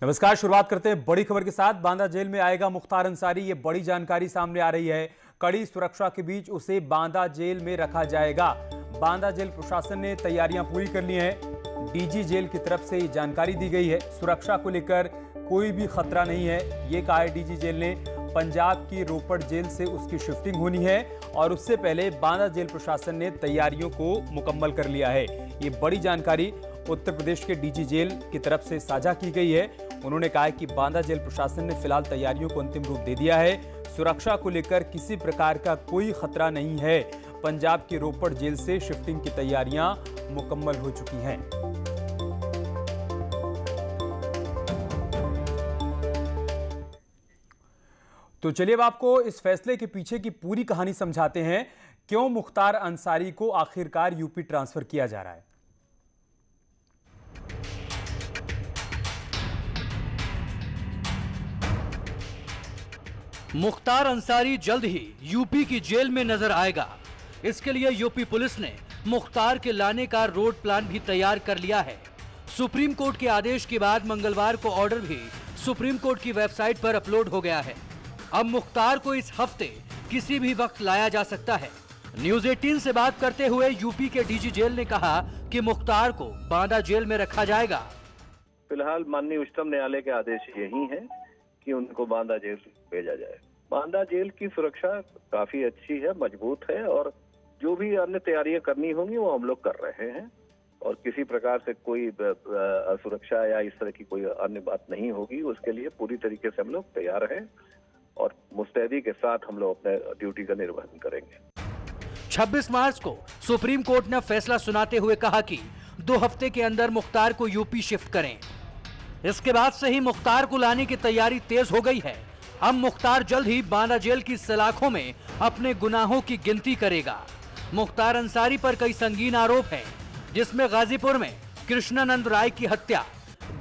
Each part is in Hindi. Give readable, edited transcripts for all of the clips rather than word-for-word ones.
नमस्कार। शुरुआत करते हैं बड़ी खबर के साथ। बांदा जेल में आएगा मुख्तार अंसारी, ये बड़ी जानकारी सामने आ रही है। कड़ी सुरक्षा के बीच उसे बांदा जेल में रखा जाएगा। बांदा जेल प्रशासन ने तैयारियां पूरी कर ली हैं। डीजी जेल की तरफ से ये जानकारी दी गई है। सुरक्षा को लेकर कोई भी खतरा नहीं है, ये कहा है डीजी जेल ने। पंजाब की रोपड़ जेल से उसकी शिफ्टिंग होनी है और उससे पहले बांदा जेल प्रशासन ने तैयारियों को मुकम्मल कर लिया है। ये बड़ी जानकारी उत्तर प्रदेश के डीजी जेल की तरफ से साझा की गई है। उन्होंने कहा कि बांदा जेल प्रशासन ने फिलहाल तैयारियों को अंतिम रूप दे दिया है। सुरक्षा को लेकर किसी प्रकार का कोई खतरा नहीं है। पंजाब की रोपड़ जेल से शिफ्टिंग की तैयारियां मुकम्मल हो चुकी हैं। तो चलिए अब आपको इस फैसले के पीछे की पूरी कहानी समझाते हैं। क्यों मुख्तार अंसारी को आखिरकार यूपी ट्रांसफर किया जा रहा है। मुख्तार अंसारी जल्द ही यूपी की जेल में नजर आएगा। इसके लिए यूपी पुलिस ने मुख्तार के लाने का रोड प्लान भी तैयार कर लिया है। सुप्रीम कोर्ट के आदेश के बाद मंगलवार को ऑर्डर भी सुप्रीम कोर्ट की वेबसाइट पर अपलोड हो गया है। अब मुख्तार को इस हफ्ते किसी भी वक्त लाया जा सकता है। न्यूज 18 से बात करते हुए यूपी के डीजी जेल ने कहा कि मुख्तार को बांदा जेल में रखा जाएगा। फिलहाल माननीय उच्चतम न्यायालय के आदेश यही है कि उनको बांदा जेल भेजा जाए। बांदा जेल की सुरक्षा काफी अच्छी है, मजबूत है और जो भी अन्य तैयारियां करनी होंगी वो हम लोग कर रहे हैं और किसी प्रकार से कोई असुरक्षा या इस तरह की कोई अन्य बात नहीं होगी। उसके लिए पूरी तरीके से हम लोग तैयार हैं और मुस्तैदी के साथ हम लोग अपने ड्यूटी का निर्वहन करेंगे। 26 मार्च को सुप्रीम कोर्ट ने फैसला सुनाते हुए कहा कि 2 हफ्ते के अंदर मुख्तार को यूपी शिफ्ट करें। इसके बाद से ही मुख्तार को लाने की तैयारी तेज हो गई है। अब मुख्तार जल्द ही बांदा जेल की सलाखों में अपने गुनाहों की गिनती करेगा। मुख्तार अंसारी पर कई संगीन आरोप हैं, जिसमें गाजीपुर में कृष्णानंद राय की हत्या,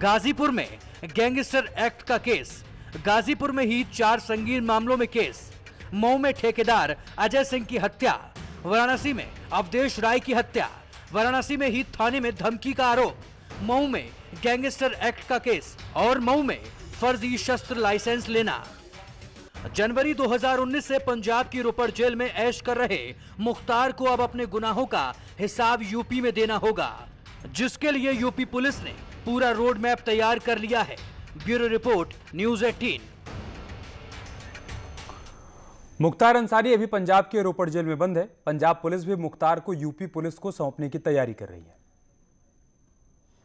गाजीपुर में गैंगस्टर एक्ट का केस, गाजीपुर में ही 4 संगीन मामलों में केस, मऊ में ठेकेदार अजय सिंह की हत्या, वाराणसी में अवधेश राय की हत्या, वाराणसी में ही थाने में धमकी का आरोप, मऊ में गैंगस्टर एक्ट का केस और मऊ में फर्जी शस्त्र लाइसेंस लेना। जनवरी 2019 से पंजाब की रोपड़ जेल में ऐश कर रहे मुख्तार को अब अपने गुनाहों का हिसाब यूपी में देना होगा, जिसके लिए यूपी पुलिस ने पूरा रोड मैप तैयार कर लिया है। Bureau report, news 18। Mukhtar Ansari अभी पंजाब के रोपड़ जेल में बंद है। पंजाब पुलिस भी मुख्तार को यूपी पुलिस को सौंपने की तैयारी कर रही है।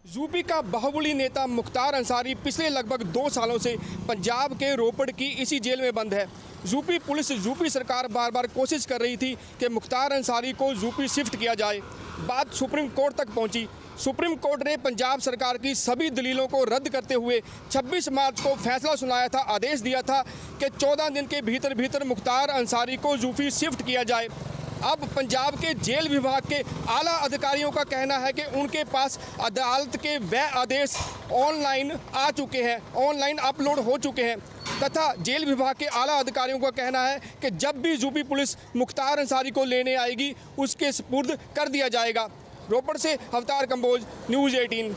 यूपी का बाहुबली नेता मुख्तार अंसारी पिछले लगभग 2 सालों से पंजाब के रोपड़ की इसी जेल में बंद है। यूपी पुलिस, यूपी सरकार बार बार कोशिश कर रही थी कि मुख्तार अंसारी को यूपी शिफ्ट किया जाए। बात सुप्रीम कोर्ट तक पहुंची। सुप्रीम कोर्ट ने पंजाब सरकार की सभी दलीलों को रद्द करते हुए 26 मार्च को फैसला सुनाया था, आदेश दिया था कि 14 दिन के भीतर भीतर मुख्तार अंसारी को यूपी शिफ्ट किया जाए। अब पंजाब के जेल विभाग के आला अधिकारियों का कहना है कि उनके पास अदालत के वह आदेश ऑनलाइन आ चुके हैं, ऑनलाइन अपलोड हो चुके हैं तथा जेल विभाग के आला अधिकारियों का कहना है कि जब भी यूपी पुलिस मुख्तार अंसारी को लेने आएगी उसके सुपुर्द कर दिया जाएगा। रोपड़ से अवतार कंबोज, न्यूज 18।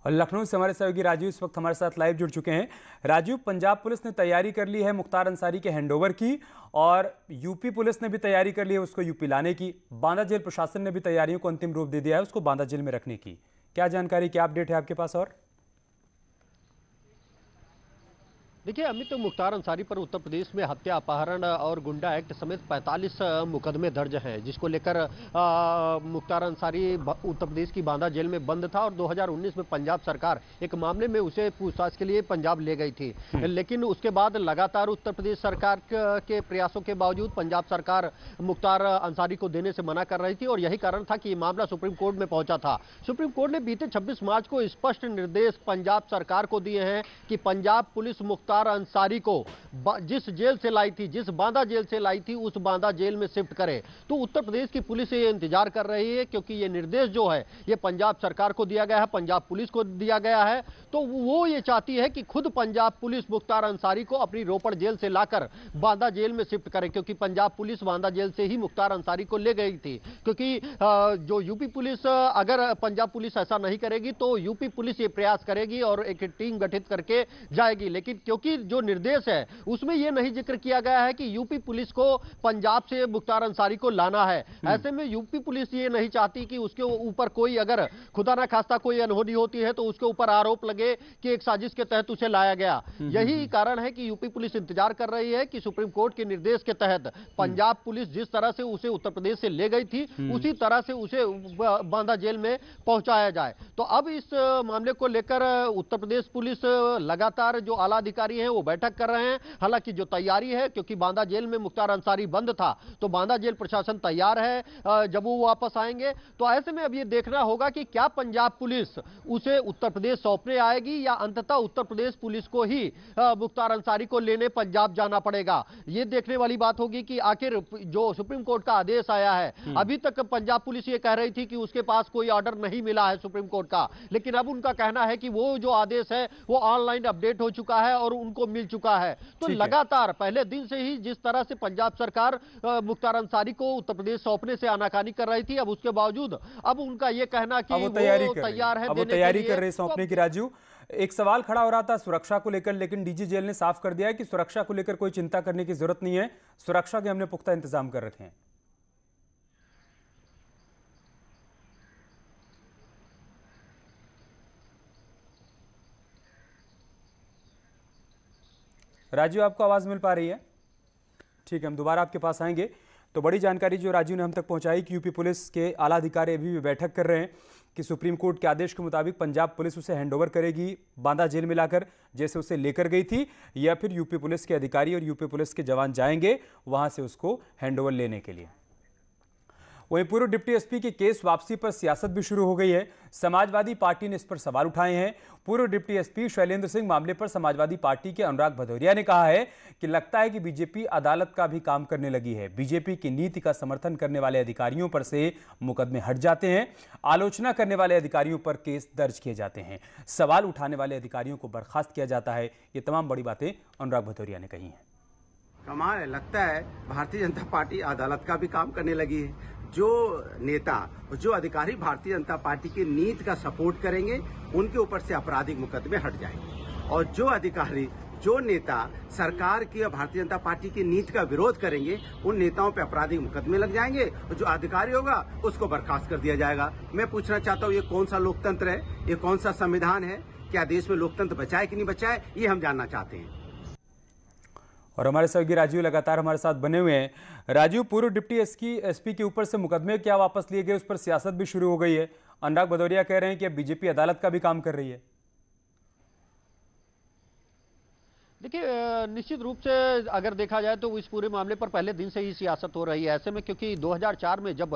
और लखनऊ से हमारे सहयोगी राजीव इस वक्त हमारे साथ लाइव जुड़ चुके हैं। राजीव, पंजाब पुलिस ने तैयारी कर ली है मुख्तार अंसारी के हैंडओवर की और यूपी पुलिस ने भी तैयारी कर ली है उसको यूपी लाने की। बांदा जेल प्रशासन ने भी तैयारियों को अंतिम रूप दे दिया है उसको बांदा जेल में रखने की। क्या जानकारी, क्या अपडेट है आपके पास? और देखिए अमित, तो मुख्तार अंसारी पर उत्तर प्रदेश में हत्या, अपहरण और गुंडा एक्ट समेत 45 मुकदमे दर्ज हैं, जिसको लेकर मुख्तार अंसारी उत्तर प्रदेश की बांदा जेल में बंद था और 2019 में पंजाब सरकार एक मामले में उसे पूछताछ के लिए पंजाब ले गई थी। लेकिन उसके बाद लगातार उत्तर प्रदेश सरकार के प्रयासों के बावजूद पंजाब सरकार मुख्तार अंसारी को देने से मना कर रही थी और यही कारण था कि ये मामला सुप्रीम कोर्ट में पहुंचा था। सुप्रीम कोर्ट ने बीते 26 मार्च को स्पष्ट निर्देश पंजाब सरकार को दिए हैं कि पंजाब पुलिस मुख्तार मुख्तार अंसारी को जिस जेल से लाई थी, जिस बांदा जेल से लाई थी, उस बांदा जेल में शिफ्ट करे। तो उत्तर प्रदेश की पुलिस ये इंतजार कर रही है, क्योंकि ये निर्देश जो है ये पंजाब सरकार को दिया गया है, पंजाब पुलिस को दिया गया है। तो वो ये चाहती है कि खुद पंजाब पुलिस मुख्तार अंसारी को अपनी रोपड़ जेल से लाकर बांदा जेल में शिफ्ट करे, क्योंकि पंजाब पुलिस बांदा जेल से ही मुख्तार अंसारी को ले गई थी। क्योंकि जो यूपी पुलिस, अगर पंजाब पुलिस ऐसा नहीं करेगी तो यूपी पुलिस ये प्रयास करेगी और एक टीम गठित करके जाएगी। लेकिन क्योंकि जो निर्देश है उसमें यह नहीं जिक्र किया गया है कि यूपी पुलिस को पंजाब से मुख्तार अंसारी को लाना है, ऐसे में यूपी पुलिस ये नहीं चाहती कि उसके ऊपर कोई, अगर खुदा ना खास्ता कोई अनहोनी होती है तो उसके ऊपर आरोप लगे कि एक साजिश के तहत उसे लाया गया। यही कारण है कि यूपी पुलिस इंतजार कर रही है कि सुप्रीम कोर्ट के निर्देश के तहत पंजाब पुलिस जिस तरह से उसे उत्तर प्रदेश से ले गई थी उसी तरह से उसे बांदा जेल में पहुंचाया जाए। तो अब इस मामले को लेकर उत्तर प्रदेश पुलिस लगातार जो आला अधिकारी हैं वो बैठक कर रहे हैं। हालांकि जो तैयारी है, क्योंकि बांदा जेल में मुख्तार अंसारी बंद था, तो बांदा जेल प्रशासन तैयार है जब वो वापस आएंगे। तो ऐसे में अब ये देखना होगा कि क्या पंजाब पुलिस उसे उत्तर प्रदेश सौंपने आएगी या अंततः उत्तर प्रदेश पुलिस को ही मुख्तार अंसारी को लेने पंजाब जाना पड़ेगा। ये देखने वाली बात होगी कि आखिर जो सुप्रीम कोर्ट का आदेश आया है, अभी तक पंजाब पुलिस ये कह रही थी कि उसके पास कोई ऑर्डर नहीं मिला है सुप्रीम कोर्ट का, लेकिन अब उनका कहना है कि वो जो आदेश है वो ऑनलाइन अपडेट हो चुका है और उनको मिल चुका है। तो लगातार पहले दिन से ही जिस तरह से पंजाब सरकार मुख्तार अंसारी को उत्तर प्रदेश सौंपने से आनाकानी कर रही थी, अब उसके बावजूद अब उनका ये कहना कि वो तैयार है, वो तैयारी कर रही सौंपने की। राजू, एक सवाल खड़ा हो रहा था सुरक्षा को लेकर, लेकिन डीजी जेल ने साफ कर दिया है कि सुरक्षा को लेकर कोई चिंता करने की जरूरत नहीं है, सुरक्षा के हमने पुख्ता इंतजाम कर रखे हैं। राजू, आपको आवाज मिल पा रही है? ठीक है, हम दोबारा आपके पास आएंगे। तो बड़ी जानकारी जो राजू ने हम तक पहुंचाई कि यूपी पुलिस के आला अधिकारी अभी भी बैठक कर रहे हैं कि सुप्रीम कोर्ट के आदेश के मुताबिक पंजाब पुलिस उसे हैंडओवर करेगी बांदा जेल में लाकर, जैसे उसे लेकर गई थी, या फिर यूपी पुलिस के अधिकारी और यूपी पुलिस के जवान जाएंगे वहां से उसको हैंडओवर लेने के लिए। वहीं पूर्व डिप्टी एसपी के केस वापसी पर सियासत भी शुरू हो गई है। समाजवादी पार्टी ने इस पर सवाल उठाए हैं। पूर्व डिप्टी एसपी शैलेंद्र सिंह मामले पर समाजवादी पार्टी के अनुराग भदौरिया ने कहा है कि लगता है कि बीजेपी अदालत का भी काम करने लगी है। बीजेपी की नीति का समर्थन करने वाले अधिकारियों पर से मुकदमे हट जाते हैं, आलोचना करने वाले अधिकारियों पर केस दर्ज किए जाते हैं, सवाल उठाने वाले अधिकारियों को बर्खास्त किया जाता है। ये तमाम बड़ी बातें अनुराग भदौरिया ने कही हैं। कमाल लगता है भारतीय जनता पार्टी अदालत का भी काम करने लगी है। जो नेता, जो अधिकारी भारतीय जनता पार्टी की नीति का सपोर्ट करेंगे उनके ऊपर से आपराधिक मुकदमे हट जाएंगे, और जो अधिकारी, जो नेता सरकार की और भारतीय जनता पार्टी की नीति का विरोध करेंगे उन नेताओं पे आपराधिक मुकदमे लग जाएंगे, और जो अधिकारी होगा उसको बर्खास्त कर दिया जाएगा। मैं पूछना चाहता हूँ, ये कौन सा लोकतंत्र है? ये कौन सा संविधान है? क्या देश में लोकतंत्र बचाए कि नहीं बचाए, ये हम जानना चाहते हैं। और हमारे सहयोगी राजीव लगातार हमारे साथ बने हुए हैं। राजीव, पूर्व डिप्टी एसपी के ऊपर से मुकदमे क्या वापस लिए गए, उस पर सियासत भी शुरू हो गई है। अनुराग भदौरिया कह रहे हैं कि अब बीजेपी अदालत का भी काम कर रही है। देखिए, निश्चित रूप से अगर देखा जाए तो इस पूरे मामले पर पहले दिन से ही सियासत हो रही है। ऐसे में क्योंकि 2004 में जब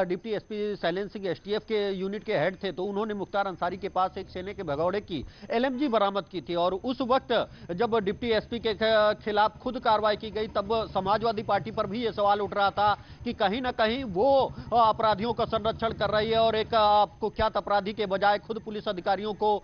deputy SP Shailendra Singh STF के यूनिट के हेड थे तो उन्होंने मुख्तार अंसारी के पास एक सेने के भगौड़े की एलएमजी बरामद की थी, और उस वक्त जब डिप्टी एसपी के खिलाफ खुद कार्रवाई की गई तब समाजवादी पार्टी पर भी ये सवाल उठ रहा था कि कहीं ना कहीं वो अपराधियों का संरक्षण कर रही है और एक कुख्यात अपराधी के बजाय खुद पुलिस अधिकारियों को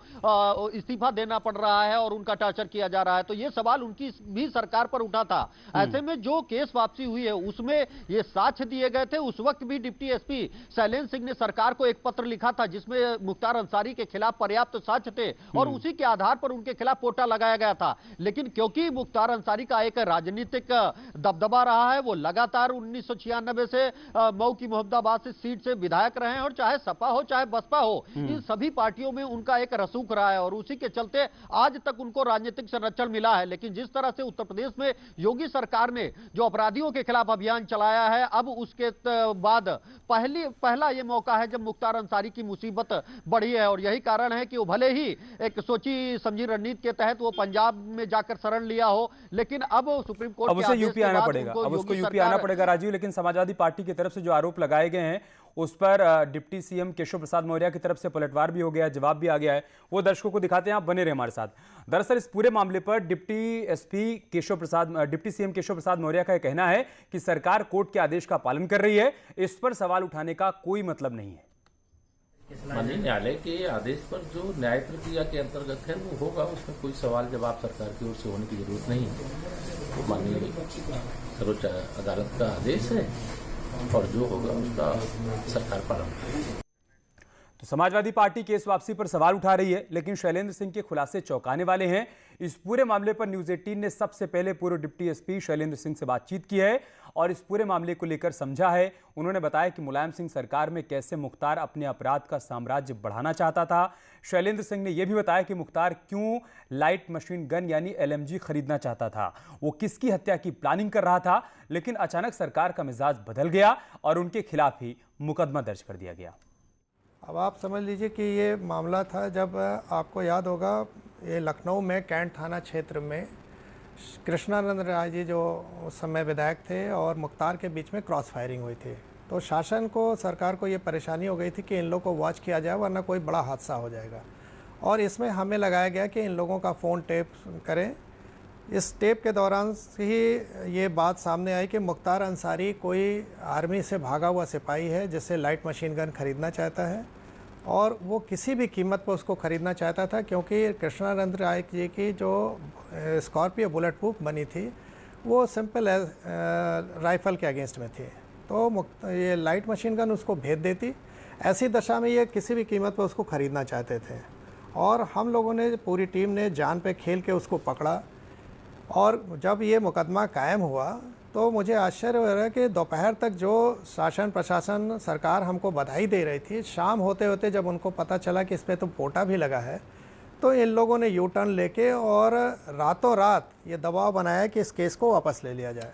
इस्तीफा देना पड़ रहा है और उनका टॉर्चर किया जा रहा है। तो ये सवाल उनकी भी सरकार पर उठा था। ऐसे में जो केस वापसी हुई है उसमें ये साक्ष्य दिए गए थे। उस वक्त भी डिप्टी एसपी शैलेंद्र सिंह ने सरकार को एक पत्र लिखा था जिसमें मुख्तार अंसारी के खिलाफ पर्याप्त साक्ष्य थे और उसी के आधार पर उनके खिलाफ पोटा लगाया गया था। लेकिन क्योंकि मुख्तार अंसारी का एक राजनीतिक दबदबा रहा है, वो लगातार 1996 से मऊ की मोहम्मदाबाद से सीट से विधायक रहे हैं, और चाहे सपा हो चाहे बसपा हो, इन सभी पार्टियों में उनका एक रसूख रहा है और उसी के चलते आज तक उनको राजनीतिक संरक्षण मिला है। लेकिन जिस तरह से उत्तर प्रदेश में योगी सरकार ने जो अपराधियों के खिलाफ अभियान चलाया है, अब उसके बाद पहला यह मौका है जब मुख्तार अंसारी की मुसीबत बढ़ी है, और यही कारण है कि वो भले ही एक सोची समझी रणनीति के तहत वो पंजाब में जाकर शरण लिया हो, लेकिन अब सुप्रीम कोर्ट अब उसे यूपी आना पड़ेगा। अब उसको यूपी आना पड़ेगा राजीव। लेकिन समाजवादी पार्टी की तरफ से जो आरोप लगाए गए हैं उस पर डिप्टी सीएम केशव प्रसाद मौर्य की तरफ से पलटवार भी हो गया, जवाब भी आ गया है। वो दर्शकों को दिखाते हैं, आप बने रहे हमारे साथ। दरअसल इस पूरे मामले पर डिप्टी सीएम केशव प्रसाद मौर्य का यह कहना है कि सरकार कोर्ट के आदेश का पालन कर रही है, इस पर सवाल उठाने का कोई मतलब नहीं है। माननीय न्यायालय के आदेश पर जो न्याय प्रक्रिया के अंतर्गत है वो होगा, उसमें कोई सवाल जवाब सरकार की ओर से होने की जरूरत नहीं है। तो माननीय सर्वोच्च अदालत का आदेश है और जो होगा उसका सरकार पालन करेगी। तो समाजवादी पार्टी केस वापसी पर सवाल उठा रही है, लेकिन शैलेंद्र सिंह के खुलासे चौंकाने वाले हैं। इस पूरे मामले पर न्यूज 18 ने सबसे पहले पूर्व डिप्टी एसपी शैलेंद्र सिंह से बातचीत की है और इस पूरे मामले को लेकर समझा है। उन्होंने बताया कि मुलायम सिंह सरकार में कैसे मुख्तार अपने अपराध का साम्राज्य बढ़ाना चाहता था। शैलेंद्र सिंह ने यह भी बताया कि मुख्तार क्यों लाइट मशीन गन यानी LMG खरीदना चाहता था, वो किसकी हत्या की प्लानिंग कर रहा था, लेकिन अचानक सरकार का मिजाज बदल गया और उनके खिलाफ ही मुकदमा दर्ज कर दिया गया। अब आप समझ लीजिए कि ये मामला था, जब आपको याद होगा ये लखनऊ में कैंट थाना क्षेत्र में कृष्णानंद राय जी जो उस समय विधायक थे और मुख्तार के बीच में क्रॉस फायरिंग हुई थी। तो शासन को, सरकार को ये परेशानी हो गई थी कि इन लोगों को वॉच किया जाए वरना कोई बड़ा हादसा हो जाएगा, और इसमें हमें लगाया गया कि इन लोगों का फ़ोन टेप करें। इस टेप के दौरान ही ये बात सामने आई कि मुख्तार अंसारी कोई आर्मी से भागा हुआ सिपाही है जिससे लाइट मशीन गन खरीदना चाहता है, और वो किसी भी कीमत पर उसको ख़रीदना चाहता था, क्योंकि कृष्णानंद राय जी की जो स्कॉर्पियो बुलेट प्रूफ बनी थी वो सिंपल राइफ़ल के अगेंस्ट में थी, तो ये लाइट मशीन गन उसको भेज देती। ऐसी दशा में ये किसी भी कीमत पर उसको ख़रीदना चाहते थे, और हम लोगों ने, पूरी टीम ने जान पे खेल के उसको पकड़ा। और जब ये मुकदमा कायम हुआ तो मुझे आश्चर्य हो रहा है कि दोपहर तक जो शासन प्रशासन सरकार हमको बधाई दे रही थी, शाम होते होते जब उनको पता चला कि इस पर तो पोटा भी लगा है, तो इन लोगों ने यू टर्न लेके और रातों रात ये दबाव बनाया कि इस केस को वापस ले लिया जाए।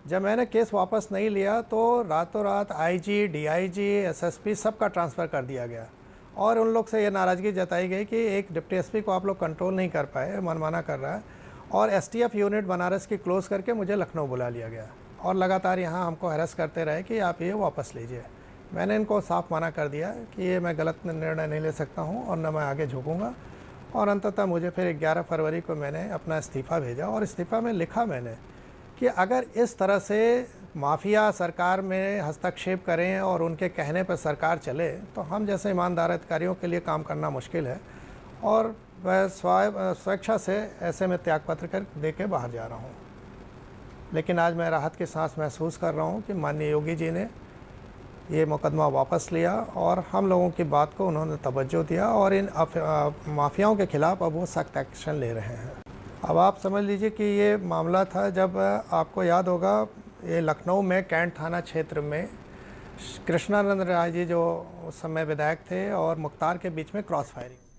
जब मैंने केस वापस नहीं लिया तो रातों रात IG, DIG, SSP सबका ट्रांसफ़र कर दिया गया, और उन लोग से ये नाराज़गी जताई गई कि एक डिप्टी एसपी को आप लोग कंट्रोल नहीं कर पाए, मनमाना कर रहा है, और STF यूनिट बनारस की क्लोज़ करके मुझे लखनऊ बुला लिया गया, और लगातार यहाँ हमको हैरेस करते रहे कि आप ये वापस लीजिए। मैंने इनको साफ मना कर दिया कि ये मैं गलत निर्णय नहीं ले सकता हूँ और न मैं आगे झुकूँगा, और अंततः मुझे फिर 11 फरवरी को मैंने अपना इस्तीफ़ा भेजा, और इस्तीफ़ा में लिखा मैंने कि अगर इस तरह से माफिया सरकार में हस्तक्षेप करें और उनके कहने पर सरकार चले तो हम जैसे ईमानदार अधिकारियों के लिए काम करना मुश्किल है, और वह स्वेच्छा से ऐसे में त्यागपत्र कर दे के बाहर जा रहा हूँ। लेकिन आज मैं राहत की सांस महसूस कर रहा हूँ कि माननीय योगी जी ने ये मुकदमा वापस लिया और हम लोगों की बात को उन्होंने तवज्जो दिया, और इन माफियाओं के ख़िलाफ़ अब वो सख्त एक्शन ले रहे हैं। अब आप समझ लीजिए कि ये मामला था, जब आपको याद होगा ये लखनऊ में कैंट थाना क्षेत्र में कृष्णानंद राय जी जो उस समय विधायक थे और मुख्तार के बीच में क्रॉस फायरिंग